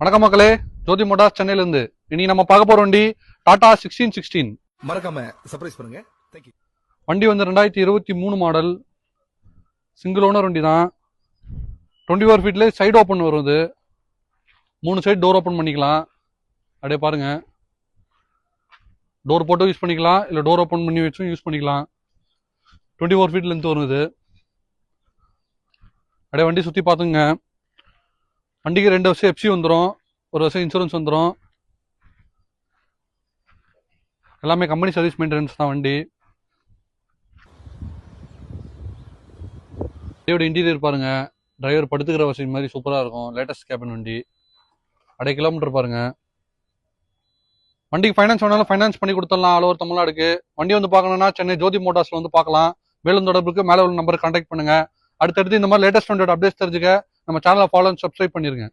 வணக்கம் மக்களே, ஜோதி மோட்டார்ஸ் சென்னையில இருந்து. இனி நம்ம பார்க்க போற வண்டி டாடா 1616. மறக்காம சர்ப்ரைஸ் பண்ணுங்க. தேங்க்யூ. வண்டி வந்து 2023 மாடல், சிங்கிள் ஓனர் வண்டி தான். 24 ஃபீட்ல சைடு ஓப்பன் வருது. 3 சைடு டோர் ஓப்பன் பண்ணிக்கலாம். அப்படியே பாருங்க, டோர் போட்டு யூஸ் பண்ணிக்கலாம், இல்லை டோர் ஓப்பன் பண்ணி வச்சும் யூஸ் பண்ணிக்கலாம். 24 ஃபீட் லென்த் வருது. அப்படியே வண்டி சுற்றி பார்த்துங்க. வண்டிக்கு 2 வருஷம் எஃப்சி வந்துடும், 1 வருஷம் இன்சூரன்ஸ் வந்துடும். எல்லாமே கம்பெனி சர்வீஸ் மெயின்டெனன்ஸ் தான் வண்டி. வண்டியோட இன்டீரியர் பாருங்க, டிரைவர் படுத்துக்கிற வசதி மாதிரி சூப்பராக இருக்கும். லேட்டஸ்ட் கேபின் வண்டி. அடை கிலோமீட்டர் பாருங்க. வண்டிக்கு ஃபைனான்ஸ் வேணாலும் ஃபைனான்ஸ் பண்ணி கொடுத்துடலாம். ஆல் ஓவர் தமிழ்நாடுக்கு. வண்டி வந்து பார்க்கணும்னா சென்னை ஜோதி மோட்டார்ஸ்ல வந்து பார்க்கலாம். மேலும் தொடர்புக்கு மேலே உள்ள நம்பர் கான்டாக்ட் பண்ணுங்க. அடுத்தடுத்து இந்த மாதிரி லேட்டஸ்ட் வண்டியோட அப்டேட்ஸ் தெரிஞ்சுக்க நம்ம சேனலை ஃபாலோ அண்ட் சப்ஸ்கிரைப் பண்ணிருங்க.